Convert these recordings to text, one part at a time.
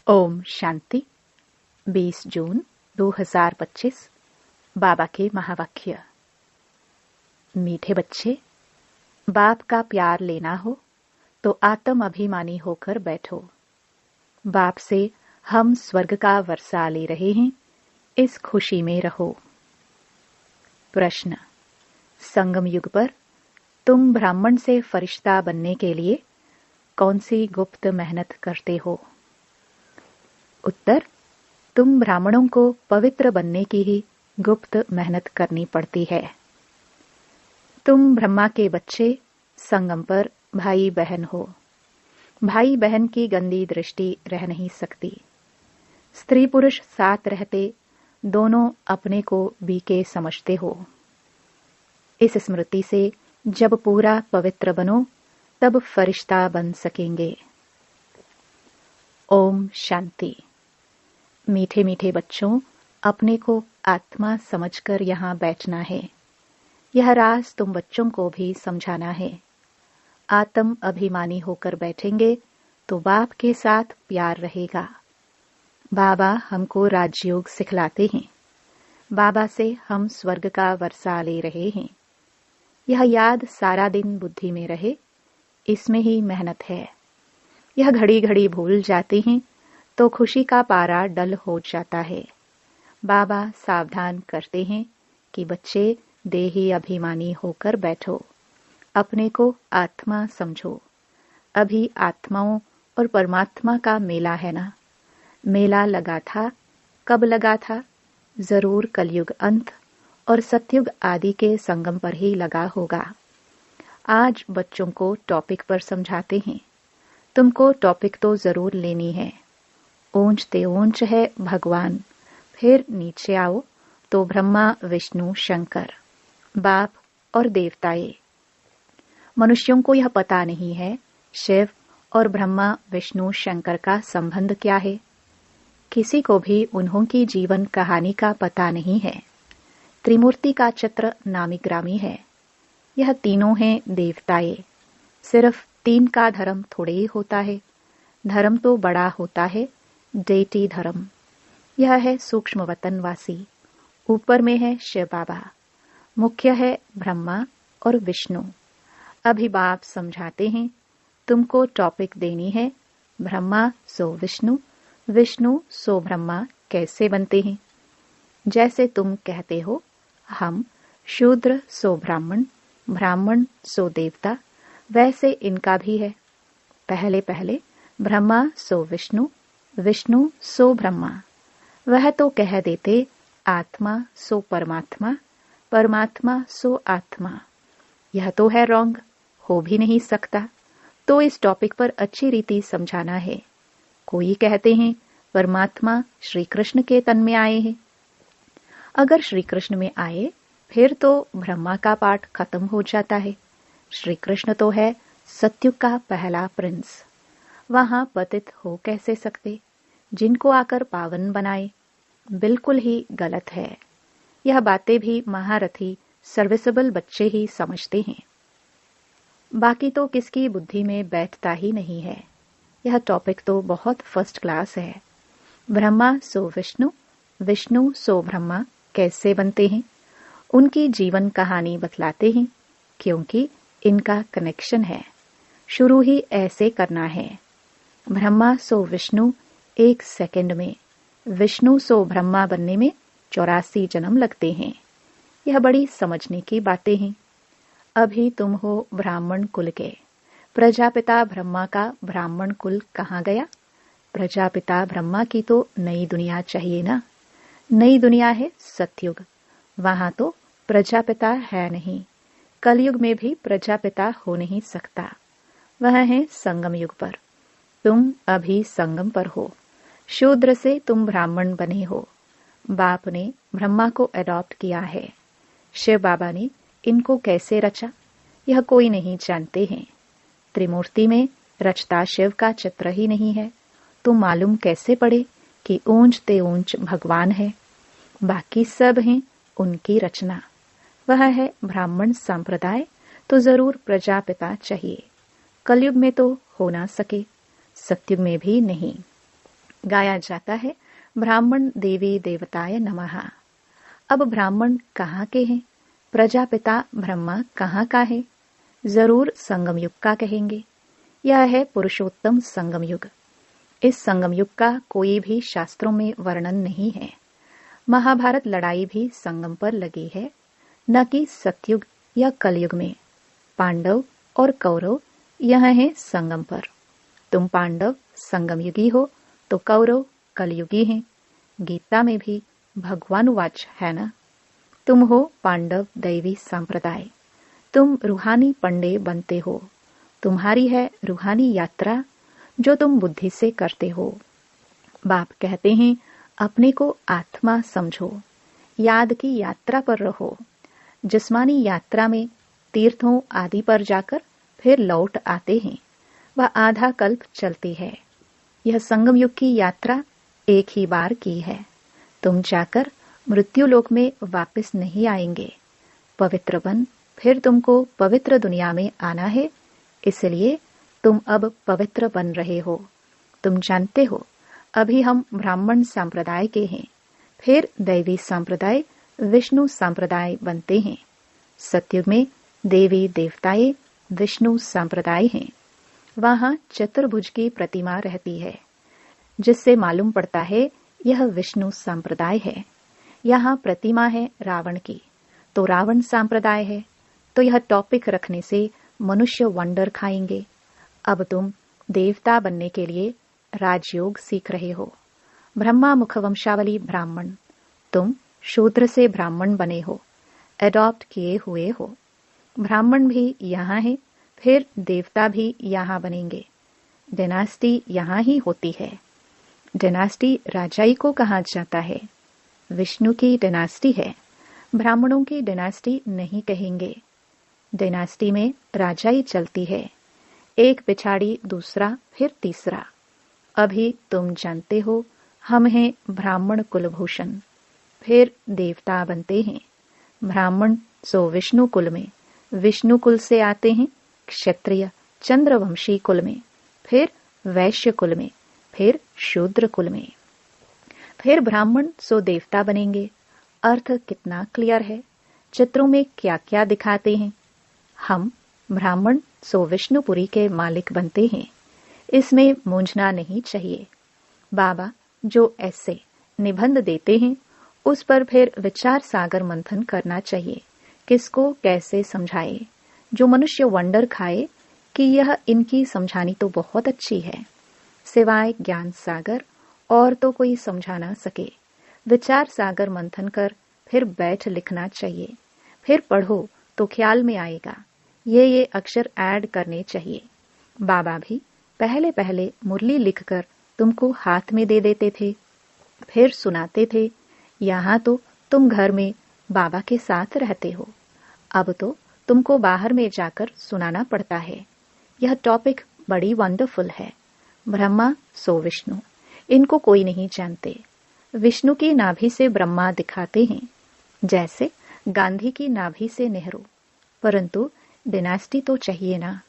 ओम शांति। 20 जून 2025। बाबा के महावाक्य। मीठे बच्चे, बाप का प्यार लेना हो तो आत्म अभिमानी होकर बैठो। बाप से हम स्वर्ग का वर्षा ले रहे हैं, इस खुशी में रहो। प्रश्न। संगम युग पर तुम ब्राह्मण से फरिश्ता बनने के लिए कौन सी गुप्त मेहनत करते हो? उत्तर। तुम ब्राह्मणों को पवित्र बनने की ही गुप्त मेहनत करनी पड़ती है। तुम ब्रह्मा के बच्चे संगम पर भाई बहन हो। भाई बहन की गंदी दृष्टि रह नहीं सकती। स्त्री पुरुष साथ रहते दोनों अपने को बीके समझते हो। इस स्मृति से जब पूरा पवित्र बनो तब फरिश्ता बन सकेंगे। ओम शांति। मीठे मीठे बच्चों, अपने को आत्मा समझकर यहाँ बैठना है। यह राज तुम बच्चों को भी समझाना है। आत्म अभिमानी होकर बैठेंगे तो बाप के साथ प्यार रहेगा। बाबा हमको राजयोग सिखलाते हैं। बाबा से हम स्वर्ग का वर्षा ले रहे हैं। यह याद सारा दिन बुद्धि में रहे, इसमें ही मेहनत है। यह घड़ी घड़ी भूल जाते हैं तो खुशी का पारा डल हो जाता है। बाबा सावधान करते हैं कि बच्चे देही अभिमानी होकर बैठो, अपने को आत्मा समझो। अभी आत्माओं और परमात्मा का मेला है ना। मेला लगा था, कब लगा था? जरूर कलयुग अंत और सतयुग आदि के संगम पर ही लगा होगा। आज बच्चों को टॉपिक पर समझाते हैं। तुमको टॉपिक तो जरूर लेनी है। ऊंचते ऊंच है भगवान, फिर नीचे आओ तो ब्रह्मा विष्णु शंकर, बाप और देवताए। मनुष्यों को यह पता नहीं है शिव और ब्रह्मा विष्णु शंकर का संबंध क्या है। किसी को भी उन्हों की जीवन कहानी का पता नहीं है। त्रिमूर्ति का चित्र नामी ग्रामी है। यह तीनों हैं देवताए। सिर्फ तीन का धर्म थोड़े ही होता है। धर्म तो बड़ा होता है, डेटी धर्म। यह है सूक्ष्म वतनवासी। ऊपर में है शिव बाबा, मुख्य है ब्रह्मा और विष्णु। अभी बाप समझाते हैं, तुमको टॉपिक देनी है ब्रह्मा सो विष्णु, विष्णु सो ब्रह्मा कैसे बनते हैं। जैसे तुम कहते हो हम शूद्र सो ब्राह्मण, ब्राह्मण सो देवता, वैसे इनका भी है। पहले पहले ब्रह्मा सो विष्णु, विष्णु सो ब्रह्मा। वह तो कह देते आत्मा सो परमात्मा, परमात्मा सो आत्मा। यह तो है रॉन्ग, हो भी नहीं सकता। तो इस टॉपिक पर अच्छी रीति समझाना है। कोई कहते हैं परमात्मा श्री कृष्ण के तन में आए हैं। अगर श्री कृष्ण में आए फिर तो ब्रह्मा का पाठ खत्म हो जाता है। श्री कृष्ण तो है सतयुग का पहला प्रिंस। वहां पतित हो कैसे सकते, जिनको आकर पावन बनाए। बिल्कुल ही गलत है। यह बातें भी महारथी सर्विसेबल बच्चे ही समझते हैं। बाकी तो किसकी बुद्धि में बैठता ही नहीं है। यह टॉपिक तो बहुत फर्स्ट क्लास है। ब्रह्मा सो विष्णु, विष्णु सो ब्रह्मा कैसे बनते हैं, उनकी जीवन कहानी बतलाते हैं, क्योंकि इनका कनेक्शन है। शुरू ही ऐसे करना है। ब्रह्मा सो विष्णु 1 सेकंड में, विष्णु सो ब्रह्मा बनने में 84 जन्म लगते हैं। यह बड़ी समझने की बातें हैं। अभी तुम हो ब्राह्मण कुल के। प्रजापिता ब्रह्मा का ब्राह्मण कुल कहाँ गया? प्रजापिता ब्रह्मा की तो नई दुनिया चाहिए ना। नई दुनिया है सतयुग, वहां तो प्रजापिता है नहीं। कलयुग में भी प्रजापिता हो नहीं सकता। वह है संगम युग पर। तुम अभी संगम पर हो। शूद्र से तुम ब्राह्मण बने हो। बाप ने ब्रह्मा को अडॉप्ट किया है। शिव बाबा ने इनको कैसे रचा, यह कोई नहीं जानते हैं। त्रिमूर्ति में रचता शिव का चित्र ही नहीं है, तो मालूम कैसे पड़े कि ऊंचते ऊंच भगवान है। बाकी सब हैं उनकी रचना। वह है ब्राह्मण संप्रदाय, तो जरूर प्रजापिता चाहिए। कलयुग में तो हो ना सके, सतयुग में भी नहीं। गाया जाता है, ब्राह्मण देवी देवताय नमः। अब ब्राह्मण कहाँ के हैं? प्रजापिता ब्रह्मा कहाँ का है? जरूर संगम युग का कहेंगे। यह है पुरुषोत्तम संगम युग। इस संगम युग का कोई भी शास्त्रों में वर्णन नहीं है। महाभारत लड़ाई भी संगम पर लगी है, न कि सतयुग या कलयुग में। पांडव और कौरव यह है संगम पर। तुम पांडव संगम युगी हो तो कौरव कलयुगी हैं। गीता में भी भगवानुवाच है ना, तुम हो पांडव दैवी संप्रदाय। तुम रूहानी पंडे बनते हो। तुम्हारी है रूहानी यात्रा जो तुम बुद्धि से करते हो। बाप कहते हैं अपने को आत्मा समझो, याद की यात्रा पर रहो। जिस्मानी यात्रा में तीर्थों आदि पर जाकर फिर लौट आते हैं, वह आधा कल्प चलती है। यह संगम युग की यात्रा एक ही बार की है। तुम जाकर मृत्यु लोक में वापस नहीं आएंगे। पवित्र बन फिर तुमको पवित्र दुनिया में आना है, इसलिए तुम अब पवित्र बन रहे हो। तुम जानते हो अभी हम ब्राह्मण संप्रदाय के हैं, फिर दैवी संप्रदाय विष्णु संप्रदाय बनते हैं। सतयुग में देवी देवताएं विष्णु संप्रदाय हैं। वहां चतुर्भुज की प्रतिमा रहती है, जिससे मालूम पड़ता है यह विष्णु संप्रदाय है। यहाँ प्रतिमा है रावण की, तो रावण संप्रदाय है। तो यह टॉपिक रखने से मनुष्य वंडर खाएंगे। अब तुम देवता बनने के लिए राजयोग सीख रहे हो। ब्रह्मा मुखवंशावली ब्राह्मण, तुम शूद्र से ब्राह्मण बने हो, एडॉप्ट किए हुए हो। ब्राह्मण भी यहाँ है, फिर देवता भी यहाँ बनेंगे। डायनास्टी यहाँ ही होती है। डायनास्टी राजाई को कहा जाता है। विष्णु की डायनास्टी है, ब्राह्मणों की डायनास्टी नहीं कहेंगे। डायनास्टी में राजाई चलती है, एक पिछाड़ी दूसरा फिर तीसरा। अभी तुम जानते हो हम हैं ब्राह्मण कुलभूषण, फिर देवता बनते हैं। ब्राह्मण सो विष्णु कुल में, विष्णु कुल से आते हैं क्षत्रिय चंद्रवंशी कुल में, फिर वैश्य कुल में, फिर शूद्र कुल में, फिर ब्राह्मण सो देवता बनेंगे। अर्थ कितना क्लियर है। चित्रों में क्या क्या दिखाते हैं। हम ब्राह्मण सो विष्णुपुरी के मालिक बनते हैं। इसमें मूंझना नहीं चाहिए। बाबा जो ऐसे निबंध देते हैं उस पर फिर विचार सागर मंथन करना चाहिए। किसको कैसे समझाए, जो मनुष्य वंडर खाए कि यह इनकी समझानी तो बहुत अच्छी है, सिवाय ज्ञान सागर और तो कोई समझा ना सके। विचार सागर मंथन कर फिर बैठ लिखना चाहिए। फिर पढ़ो तो ख्याल में आएगा। ये अक्षर ऐड करने चाहिए। बाबा भी पहले पहले मुरली लिखकर तुमको हाथ में दे देते थे, फिर सुनाते थे। यहाँ तो तुम घर में बाबा के साथ रहते हो, अब तो तुमको बाहर में जाकर सुनाना पड़ता है। यह टॉपिक बड़ी वंडरफुल है। ब्रह्मा सो विष्णु, इनको कोई नहीं जानते। विष्णु की नाभि से ब्रह्मा दिखाते हैं, जैसे गांधी की नाभि से नेहरू। परंतु डिनास्टी तो चाहिए ना।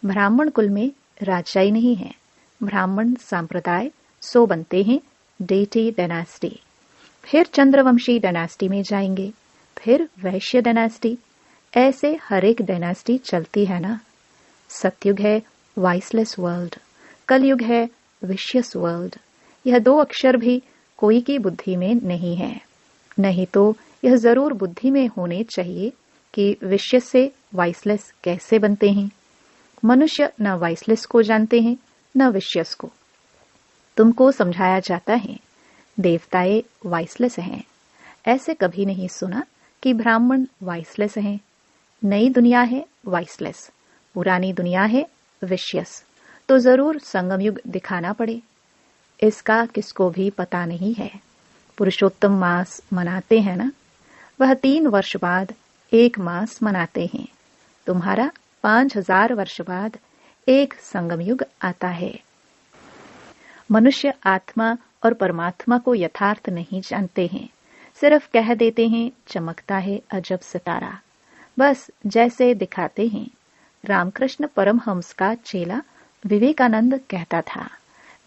ब्राह्मण कुल में राजाई नहीं है। ब्राह्मण संप्रदाय सो बनते हैं डेटी डायनास्टी, फिर चंद्रवंशी डायनास्टी में जाएंगे, फिर वैश्य डायनास्टी। ऐसे हर एक डायनास्टी चलती है ना। सतयुग है वाइसलेस वर्ल्ड, कलयुग है विशियस वर्ल्ड। यह दो अक्षर भी कोई की बुद्धि में नहीं है, नहीं तो यह जरूर बुद्धि में होने चाहिए कि विशियस से वाइसलेस कैसे बनते हैं। मनुष्य न वाइसलेस को जानते हैं न विशियस को। तुमको समझाया जाता है देवताएं वाइसलेस हैं। ऐसे कभी नहीं सुना कि ब्राह्मण वाइसलेस हैं। नई दुनिया है वाइसलेस, पुरानी दुनिया है विशियस। तो जरूर संगम युग दिखाना पड़े। इसका किसको भी पता नहीं है। पुरुषोत्तम मास मनाते हैं ना, वह 3 वर्ष बाद एक मास मनाते हैं। तुम्हारा 5000 वर्ष बाद एक संगम युग आता है। मनुष्य आत्मा और परमात्मा को यथार्थ नहीं जानते हैं, सिर्फ कह देते हैं चमकता है अजब सितारा, बस जैसे दिखाते हैं। रामकृष्ण परमहंस का चेला विवेकानंद कहता था,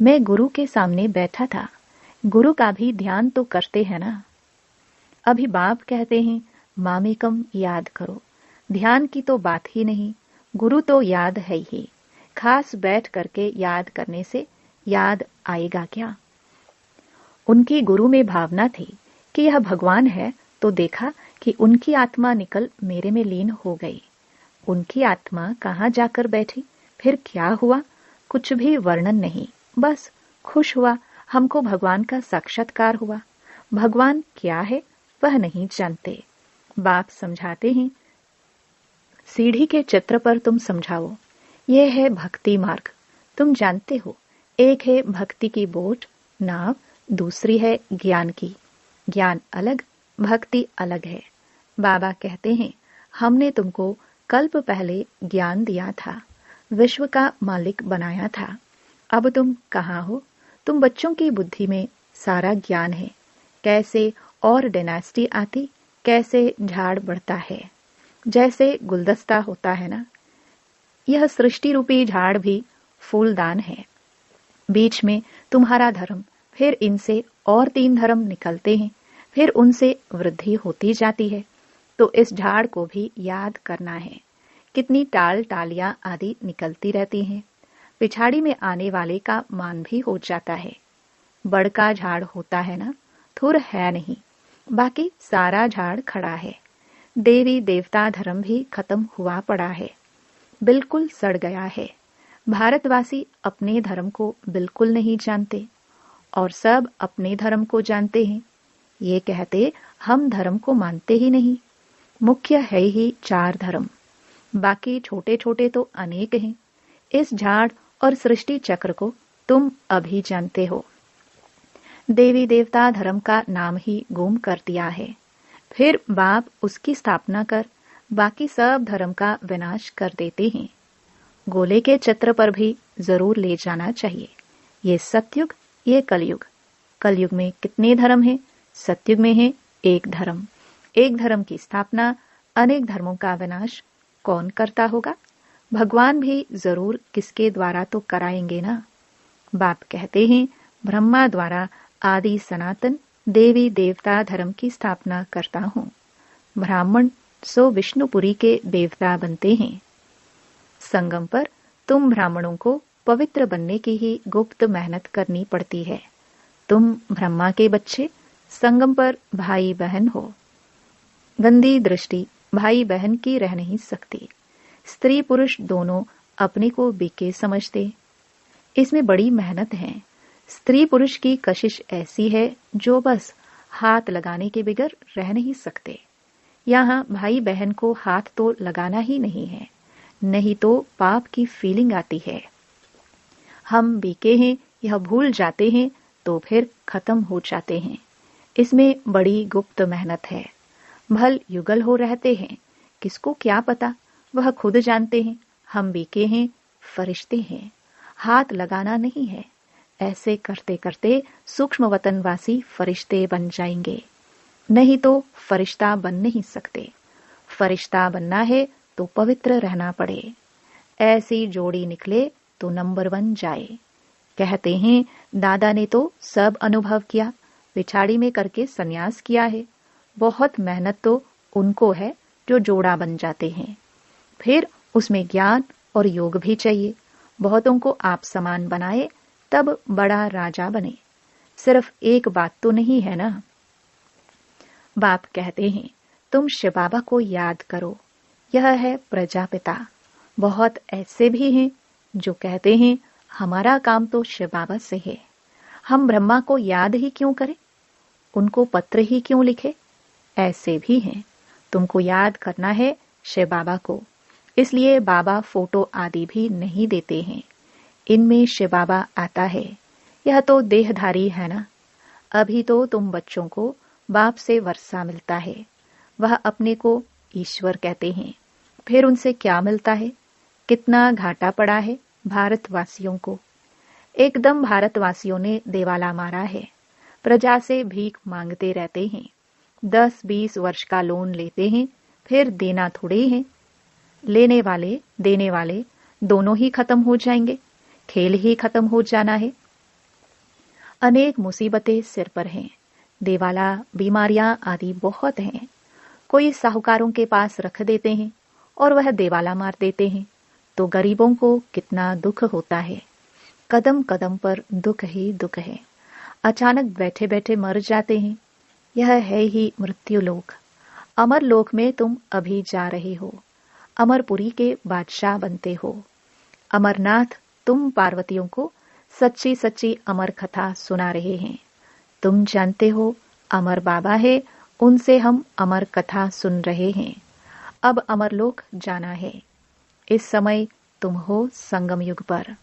मैं गुरु के सामने बैठा था। गुरु का भी ध्यान तो करते हैं ना। अभी बाप कहते हैं मामेकम याद करो। ध्यान की तो बात ही नहीं, गुरु तो याद है ही। खास बैठ करके याद करने से याद आएगा क्या? उनकी गुरु में भावना थी कि यह भगवान है, तो देखा कि उनकी आत्मा निकल मेरे में लीन हो गई। उनकी आत्मा कहाँ जाकर बैठी, फिर क्या हुआ, कुछ भी वर्णन नहीं। बस खुश हुआ, हमको भगवान का साक्षात्कार हुआ। भगवान क्या है वह नहीं जानते। बाप समझाते हैं, सीढ़ी के चित्र पर तुम समझाओ। यह है भक्ति मार्ग। तुम जानते हो, एक है भक्ति की बोट नाव, दूसरी है ज्ञान की। ज्ञान अलग, भक्ति अलग है। बाबा कहते हैं हमने तुमको कल्प पहले ज्ञान दिया था, विश्व का मालिक बनाया था। अब तुम कहाँ हो? तुम बच्चों की बुद्धि में सारा ज्ञान है। कैसे और डायनेस्टी आती, कैसे झाड़ बढ़ता है, जैसे गुलदस्ता होता है ना। यह सृष्टि रूपी झाड़ भी फूलदान है। बीच में तुम्हारा धर्म, फिर इनसे और 3 धर्म निकलते हैं, फिर उनसे वृद्धि होती जाती है। तो इस झाड़ को भी याद करना है। कितनी टाल टालियां आदि निकलती रहती हैं। पिछाड़ी में आने वाले का मान भी हो जाता है। बड़का झाड़ होता है ना, थुर है नहीं, बाकी सारा झाड़ खड़ा है। देवी देवता धर्म भी खत्म हुआ पड़ा है, बिल्कुल सड़ गया है। भारतवासी अपने धर्म को बिल्कुल नहीं जानते और सब अपने धर्म को जानते हैं। ये कहते हम धर्म को मानते ही नहीं। मुख्य है ही 4 धर्म, बाकी छोटे छोटे तो अनेक हैं। इस झाड़ और सृष्टि चक्र को तुम अभी जानते हो। देवी देवता धर्म का नाम ही गुम कर दिया है। फिर बाप उसकी स्थापना कर बाकी सब धर्म का विनाश कर देते हैं। गोले के चित्र पर भी जरूर ले जाना चाहिए। ये सतयुग, ये कलयुग। कलयुग में कितने धर्म हैं? सतयुग में है एक धर्म। एक धर्म की स्थापना, अनेक धर्मों का विनाश कौन करता होगा? भगवान भी जरूर किसके द्वारा तो कराएंगे ना। बाप कहते हैं ब्रह्मा द्वारा आदि सनातन देवी देवता धर्म की स्थापना करता हूँ। ब्राह्मण सो विष्णुपुरी के देवता बनते हैं। संगम पर तुम ब्राह्मणों को पवित्र बनने की ही गुप्त मेहनत करनी पड़ती है। तुम ब्रह्मा के बच्चे, संगम पर भाई बहन हो। गंदी दृष्टि भाई बहन की रह नहीं सकती। स्त्री पुरुष दोनों अपने को बीके समझते। इसमें बड़ी मेहनत है। स्त्री पुरुष की कशिश ऐसी है जो बस हाथ लगाने के बगैर रह नहीं सकते। यहाँ भाई बहन को हाथ तो लगाना ही नहीं है, नहीं तो पाप की फीलिंग आती है। हम बीके हैं यह भूल जाते हैं तो फिर खत्म हो जाते हैं। इसमें बड़ी गुप्त मेहनत है। भल युगल हो रहते हैं, किसको क्या पता, वह खुद जानते हैं। हम बीके हैं, फरिश्ते हैं, हाथ लगाना नहीं है। ऐसे करते करते सूक्ष्म वतनवासी फरिश्ते बन जाएंगे, नहीं तो फरिश्ता बन नहीं सकते। फरिश्ता बनना है तो पवित्र रहना पड़े। ऐसी जोड़ी निकले तो नंबर 1 जाए। कहते हैं दादा ने तो सब अनुभव किया, पिछाड़ी में करके संन्यास किया है। बहुत मेहनत तो उनको है जो जोड़ा बन जाते हैं। फिर उसमें ज्ञान और योग भी चाहिए। बहुतों को आप समान बनाए तब बड़ा राजा बने। सिर्फ एक बात तो नहीं है ना। बाप कहते हैं तुम शिव बाबा को याद करो, यह है प्रजापिता। बहुत ऐसे भी हैं जो कहते हैं हमारा काम तो शिव बाबा से है, हम ब्रह्मा को याद ही क्यों करें, उनको पत्र ही क्यों लिखे। ऐसे भी हैं। तुमको याद करना है शिव बाबा को, इसलिए बाबा फोटो आदि भी नहीं देते हैं। इनमें शिव बाबा आता है। यह तो देहधारी है ना। अभी तो तुम बच्चों को बाप से वर्षा मिलता है, वह अपने को ईश्वर कहते हैं। फिर उनसे क्या मिलता है? कितना घाटा पड़ा है भारतवासियों को। एकदम भारतवासियों ने देवाला मारा है। प्रजा से भीख मांगते रहते हैं। 10-20 वर्ष का लोन लेते हैं, फिर देना थोड़े हैं। लेने वाले देने वाले दोनों ही खत्म हो जाएंगे। खेल ही खत्म हो जाना है। अनेक मुसीबतें सिर पर हैं, देवाला, बीमारियां आदि बहुत हैं। कोई साहूकारों के पास रख देते हैं और वह देवाला मार देते हैं, तो गरीबों को कितना दुख होता है। कदम कदम पर दुख ही दुख है। अचानक बैठे बैठे मर जाते हैं। यह है ही मृत्यु लोक। अमर लोक में तुम अभी जा रहे हो। अमरपुरी के बादशाह बनते हो। अमरनाथ तुम पार्वतियों को सच्ची सच्ची अमर कथा सुना रहे हैं। तुम जानते हो अमर बाबा है, उनसे हम अमर कथा सुन रहे हैं। अब अमरलोक जाना है। इस समय तुम हो संगम युग पर।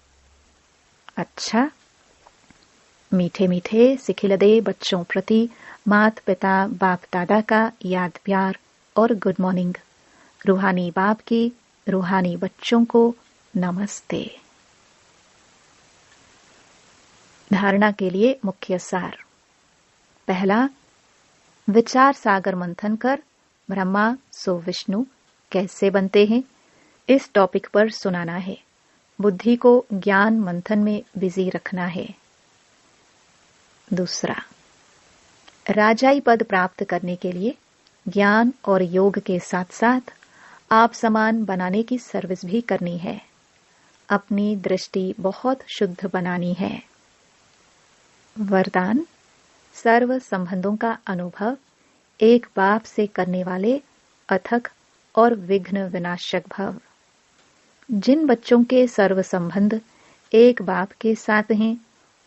अच्छा, मीठे मीठे सिखिलदे बच्चों प्रति मात पिता बाप दादा का याद प्यार और गुड मॉर्निंग। रूहानी बाप की रूहानी बच्चों को नमस्ते। धारणा के लिए मुख्य सार। पहला, विचार सागर मंथन कर ब्रह्मा सो विष्णु कैसे बनते हैं, इस टॉपिक पर सुनाना है। बुद्धि को ज्ञान मंथन में बिजी रखना है। दूसरा, राजाई पद प्राप्त करने के लिए ज्ञान और योग के साथ साथ आप समान बनाने की सर्विस भी करनी है। अपनी दृष्टि बहुत शुद्ध बनानी है। वरदान, सर्व संबंधों का अनुभव एक बाप से करने वाले अथक और विघ्न विनाशक भव। जिन बच्चों के सर्व संबंध एक बाप के साथ हैं,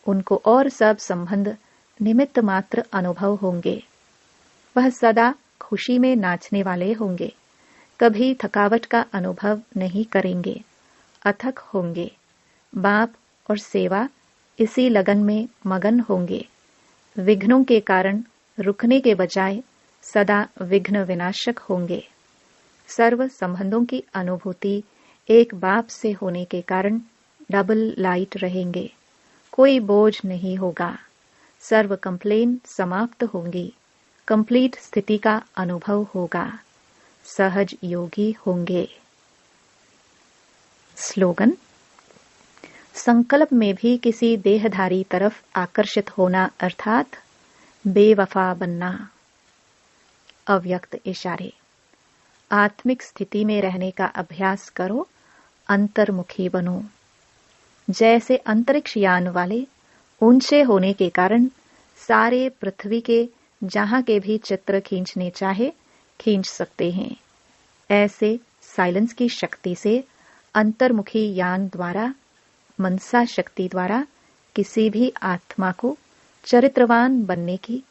उनको और सब संबंध निमित्त मात्र अनुभव होंगे। वह सदा खुशी में नाचने वाले होंगे, कभी थकावट का अनुभव नहीं करेंगे, अथक होंगे। बाप और सेवा इसी लगन में मगन होंगे। विघ्नों के कारण रुकने के बजाय सदा विघ्न विनाशक होंगे। सर्व संबंधों की अनुभूति एक बाप से होने के कारण डबल लाइट रहेंगे। कोई बोझ नहीं होगा। सर्व कंप्लेन समाप्त होंगी। कंप्लीट स्थिति का अनुभव होगा। सहज योगी होंगे। स्लोगन, संकल्प में भी किसी देहधारी तरफ आकर्षित होना अर्थात बेवफा बनना। अव्यक्त इशारे। आत्मिक स्थिति में रहने का अभ्यास करो, अंतर्मुखी बनो। जैसे अंतरिक्ष यान वाले ऊंचे होने के कारण सारे पृथ्वी के जहां के भी चित्र खींचने चाहे खींच सकते हैं, ऐसे साइलेंस की शक्ति से अंतर्मुखी यान द्वारा, मनसा शक्ति द्वारा किसी भी आत्मा को चरित्रवान बनने की,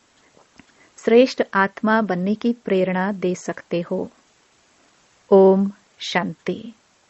श्रेष्ठ आत्मा बनने की प्रेरणा दे सकते हो। ओम शांति।